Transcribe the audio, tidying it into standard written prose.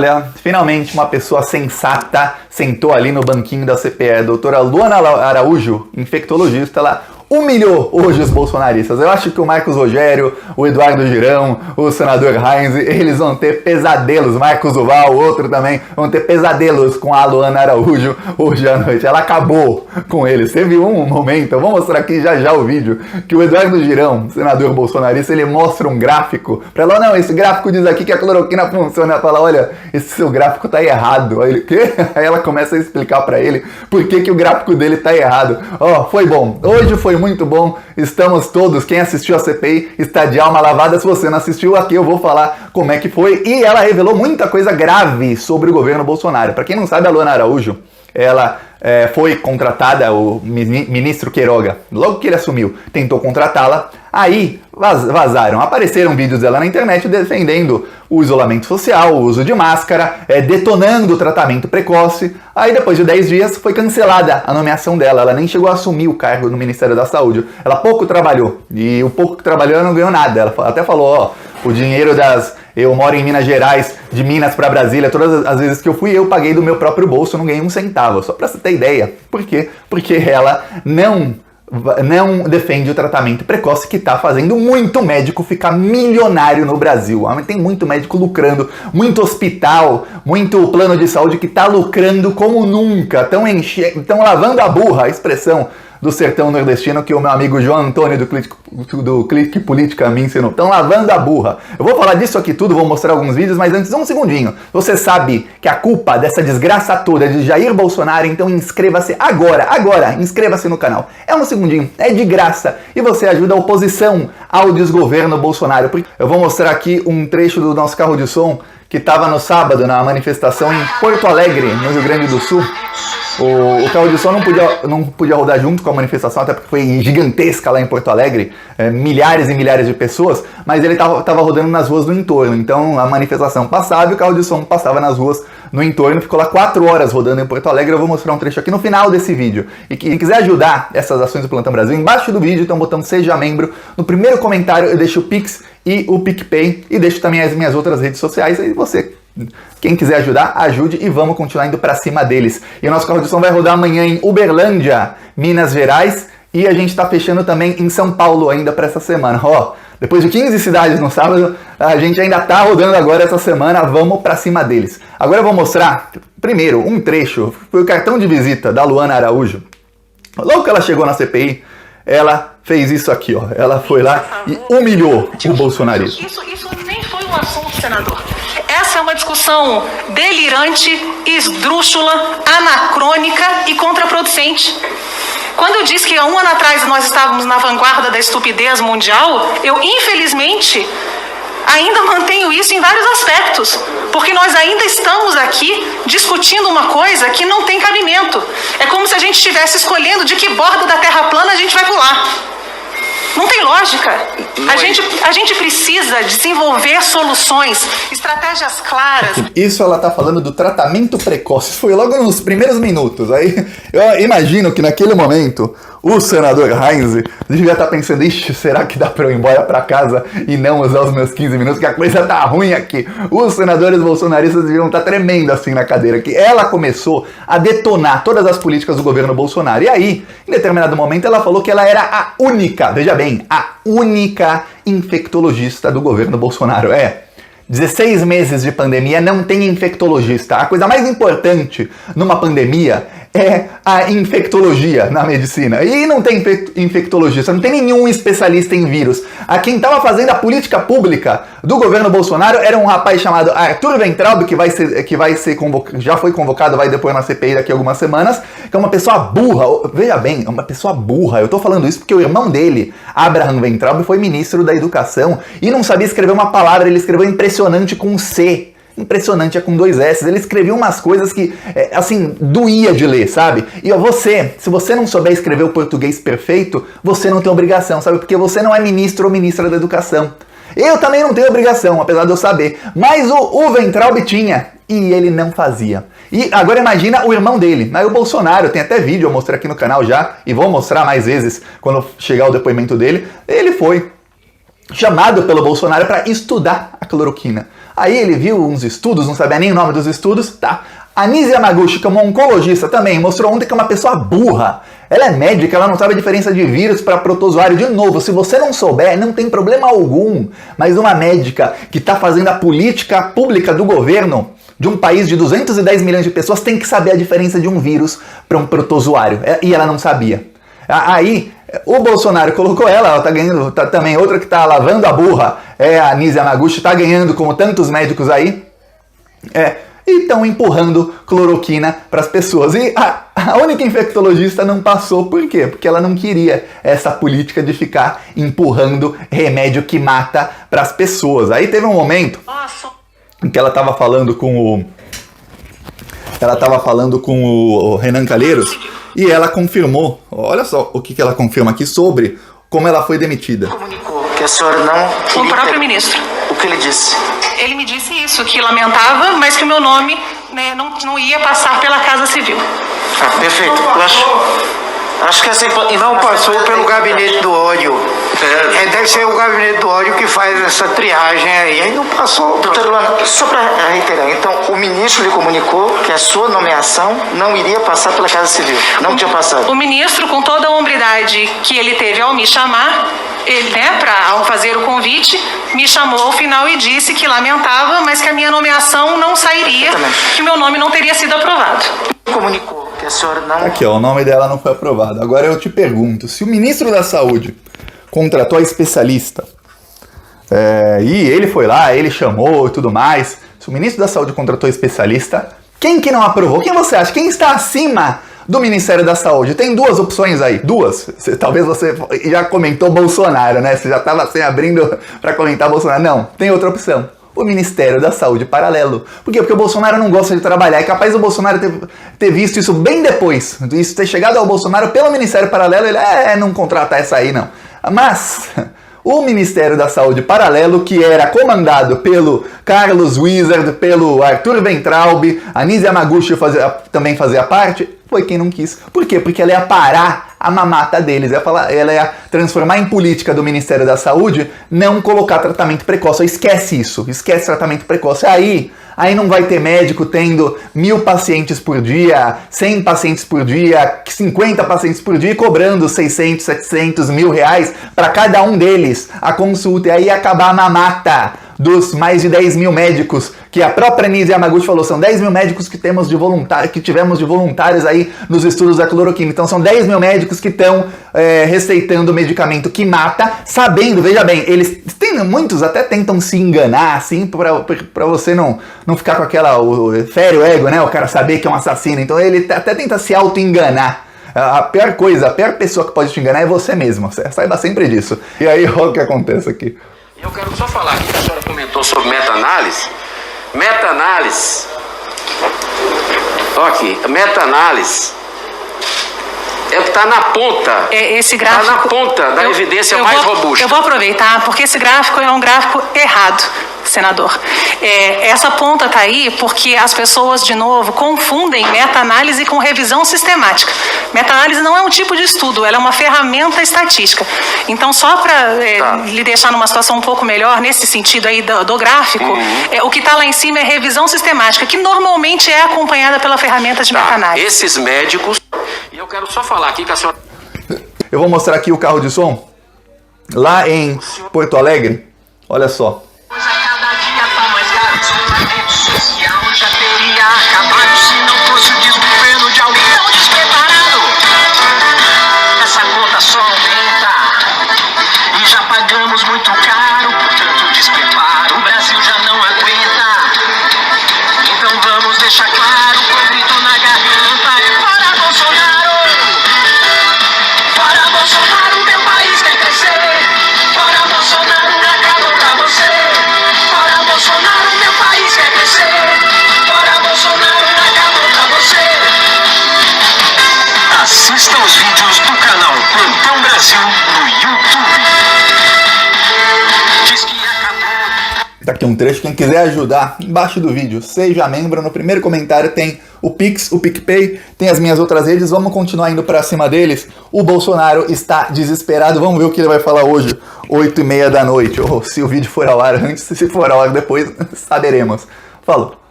Olha, finalmente uma pessoa sensata sentou ali no banquinho da CPE. A doutora Luana Araújo, infectologista, ela humilhou hoje os bolsonaristas. Eu acho que o Marcos Rogério, o Eduardo Girão, o senador Heinz, eles vão ter pesadelos. Marcos Duval, o outro também, vão ter pesadelos com a Luana Araújo hoje à noite. Ela acabou com eles. Teve um momento, eu vou mostrar aqui já o vídeo, que o Eduardo Girão, senador bolsonarista, ele mostra um gráfico pra ela, não, esse gráfico diz aqui que a cloroquina funciona. Ela fala, olha, esse seu gráfico tá errado. Aí ele, quê? Aí ela começa a explicar pra ele por que o gráfico dele tá errado. Ó, foi bom. Hoje foi muito bom. Estamos todos, quem assistiu a CPI está de alma lavada. Se você não assistiu, aqui eu vou falar como é que foi. E ela revelou muita coisa grave sobre o governo Bolsonaro. Pra quem não sabe, a Luana Araújo, ela foi contratada, o ministro Queiroga, logo que ele assumiu, tentou contratá-la, aí vazaram, apareceram vídeos dela na internet defendendo o isolamento social, o uso de máscara, detonando o tratamento precoce. Aí depois de 10 dias foi cancelada a nomeação dela, ela nem chegou a assumir o cargo no Ministério da Saúde, ela pouco trabalhou, e o pouco que trabalhou ela não ganhou nada, ela até falou, ó, o dinheiro eu moro em Minas Gerais, de Minas para Brasília, todas as vezes que eu fui, eu paguei do meu próprio bolso, não ganhei um centavo. Só para você ter ideia. Por quê? Porque ela não defende o tratamento precoce, que está fazendo muito médico ficar milionário no Brasil. Tem muito médico lucrando, muito muito plano de saúde que está lucrando como nunca. Estão lavando a burra, a expressão do sertão nordestino que o meu amigo João Antônio do Clique Política me ensinou. Estão lavando a burra. Eu vou falar disso aqui tudo, vou mostrar alguns vídeos, mas antes, um segundinho. Você sabe que a culpa dessa desgraça toda é de Jair Bolsonaro, então inscreva-se agora, inscreva-se no canal. É um segundinho, é de graça e você ajuda a oposição ao desgoverno Bolsonaro. Eu vou mostrar aqui um trecho do nosso carro de som que estava no sábado na manifestação em Porto Alegre, no Rio Grande do Sul. O carro de som não podia rodar junto com a manifestação, até porque foi gigantesca lá em Porto Alegre, milhares e milhares de pessoas, mas ele estava rodando nas ruas do entorno, então a manifestação passava e o carro de som passava nas ruas no entorno, ficou lá 4 horas rodando em Porto Alegre. Eu vou mostrar um trecho aqui no final desse vídeo. E quem quiser ajudar essas ações do Plantão Brasil, embaixo do vídeo tem um botão Seja Membro, no primeiro comentário eu deixo o Pix e o PicPay, e deixo também as minhas outras redes sociais, aí você... Quem quiser ajudar, ajude e vamos continuar indo pra cima deles. E o nosso carro de som vai rodar amanhã em Uberlândia, Minas Gerais, e a gente tá fechando também em São Paulo ainda pra essa semana. Ó, depois de 15 cidades no sábado, a gente ainda tá rodando agora essa semana, vamos pra cima deles. Agora eu vou mostrar, primeiro, um trecho, foi o cartão de visita da Luana Araújo. Logo que ela chegou na CPI, ela fez isso aqui, ó. Ela foi lá e humilhou o bolsonarismo. Isso nem foi um assunto, senador. Essa é uma discussão delirante, esdrúxula, anacrônica e contraproducente. Quando eu disse que há um ano atrás nós estávamos na vanguarda da estupidez mundial, eu, infelizmente, ainda mantenho isso em vários aspectos, porque nós ainda estamos aqui discutindo uma coisa que não tem cabimento. É como se a gente estivesse escolhendo de que borda da Terra plana a gente vai pular. Não tem lógica. A gente precisa desenvolver soluções, estratégias claras. Isso ela tá falando do tratamento precoce. Foi logo nos primeiros minutos. Aí eu imagino que naquele momento o senador Heinz devia estar pensando, ixi, será que dá pra eu ir embora pra casa e não usar os meus 15 minutos, que a coisa tá ruim aqui. Os senadores bolsonaristas deviam estar tremendo assim na cadeira, que ela começou a detonar todas as políticas do governo Bolsonaro. E aí, em determinado momento, ela falou que ela era a única, veja bem, a única infectologista do governo Bolsonaro. 16 meses de pandemia, não tem infectologista. A coisa mais importante numa pandemia é a infectologia na medicina. E não tem infectologista, não tem nenhum especialista em vírus. Quem estava fazendo a política pública do governo Bolsonaro era um rapaz chamado Arthur Weintraub, já foi convocado, vai depois na CPI daqui a algumas semanas, que é uma pessoa burra. Veja bem, é uma pessoa burra. Eu tô falando isso porque o irmão dele, Abraham Weintraub, foi ministro da Educação e não sabia escrever uma palavra, ele escreveu impressionante com C. Impressionante, é com 2 S. Ele escrevia umas coisas que, assim, doía de ler, sabe? E se você não souber escrever o português perfeito, você não tem obrigação, sabe? Porque você não é ministro ou ministra da Educação. Eu também não tenho obrigação, apesar de eu saber. Mas o Weintraub tinha, e ele não fazia. E agora imagina o irmão dele, o Bolsonaro, tem até vídeo, eu mostrei aqui no canal já, e vou mostrar mais vezes quando chegar o depoimento dele. Ele foi chamado pelo Bolsonaro para estudar a cloroquina. Aí ele viu uns estudos, não sabia nem o nome dos estudos, tá? A Nise Yamaguchi, que é uma oncologista também, mostrou ontem que é uma pessoa burra. Ela é médica, ela não sabe a diferença de vírus para protozoário. De novo, se você não souber, não tem problema algum. Mas uma médica que está fazendo a política pública do governo de um país de 210 milhões de pessoas tem que saber a diferença de um vírus para um protozoário. E ela não sabia. Aí, o Bolsonaro colocou ela tá ganhando, também outra que tá lavando a burra, é a Nise Yamaguchi, tá ganhando como tantos médicos aí, e estão empurrando cloroquina para as pessoas. E a única infectologista não passou, por quê? Porque ela não queria essa política de ficar empurrando remédio que mata para as pessoas. Aí teve um momento em que ela estava falando com o Renan Calheiros, e ela confirmou, olha só o que ela confirma aqui sobre como ela foi demitida. Comunicou que a senhora não... O próprio ministro. O que ele disse? Ele me disse isso, que lamentava, mas que o meu nome, né, não ia passar pela Casa Civil. Perfeito. Acho que essa... E não passou pelo gabinete do ódio. Deve ser o gabinete do ódio que faz essa triagem aí não passou. Doutora Luana, só para reiterar, então o ministro lhe comunicou que a sua nomeação não iria passar pela Casa Civil, não tinha passado. O ministro, com toda a hombridade que ele teve ao me chamar, ele, né, ao fazer o convite, me chamou ao final e disse que lamentava, mas que a minha nomeação não sairia, que meu nome não teria sido aprovado. Comunicou que a senhora não... Aqui, ó, o nome dela não foi aprovado. Agora eu te pergunto, se o ministro da Saúde contratou a especialista, e ele foi lá, ele chamou e tudo mais, se o ministro da Saúde contratou a especialista, quem que não aprovou? Quem você acha? Quem está acima do Ministério da Saúde? Tem duas opções aí, duas. Talvez você já comentou Bolsonaro, né? Você já estava assim abrindo para comentar Bolsonaro. Não, tem outra opção. O Ministério da Saúde paralelo. Por quê? Porque o Bolsonaro não gosta de trabalhar. É capaz do Bolsonaro ter visto isso bem depois. Isso ter chegado ao Bolsonaro pelo Ministério paralelo. Ele, não contratar essa aí, não. Mas o Ministério da Saúde paralelo, que era comandado pelo Carlos Wizard, pelo Arthur Weintraub, a Nise Yamaguchi também fazia parte, foi quem não quis. Por quê? Porque ela ia parar a mamata deles. Ela ia transformar em política do Ministério da Saúde não colocar tratamento precoce. Esquece isso. Esquece tratamento precoce. Aí não vai ter médico tendo 1.000 pacientes por dia, 100 pacientes por dia, 50 pacientes por dia e cobrando 600, 700, R$1.000 para cada um deles a consulta. E aí ia acabar a mamata dos mais de 10 mil médicos, que a própria Nise Yamaguchi falou, são 10 mil médicos que tivemos de voluntários aí nos estudos da cloroquina. Então são 10 mil médicos que estão receitando medicamento que mata, sabendo, veja bem, muitos até tentam se enganar, assim, para você não ficar com aquela, fere o ego, né, o cara saber que é um assassino. Então ele até tenta se auto-enganar. A pior coisa, a pior pessoa que pode te enganar é você mesmo, saiba sempre disso. E aí, olha o que acontece aqui. Eu quero só falar aqui que a senhora comentou sobre meta-análise. Meta-análise. Olha aqui, meta-análise é o que está na ponta. Esse gráfico... Está na ponta da evidência mais robusta. Eu vou aproveitar, porque esse gráfico é um gráfico errado, senador. Essa ponta está aí porque as pessoas, de novo, confundem meta-análise com revisão sistemática. Meta-análise não é um tipo de estudo, ela é uma ferramenta estatística. Então, só para lhe deixar numa situação um pouco melhor, nesse sentido aí do gráfico, o que está lá em cima é revisão sistemática, que normalmente é acompanhada pela ferramenta de meta-análise. Esses médicos... E eu quero só falar aqui que a senhora... Eu vou mostrar aqui o carro de som, lá em Porto Alegre. Olha só. Muito caro, portanto despreparo, o Brasil já não aguenta. Então vamos deixar claro, com o grito na garganta, fora Bolsonaro! Fora Bolsonaro, meu país quer crescer. Fora Bolsonaro, acabou pra você. um trecho. Quem quiser ajudar, embaixo do vídeo, seja membro. No primeiro comentário tem o Pix, o PicPay, tem as minhas outras redes. Vamos continuar indo pra cima deles. O Bolsonaro está desesperado. Vamos ver o que ele vai falar hoje, 8h30 da noite. Ou se o vídeo for ao ar antes, se for ao ar depois, saberemos. Falou!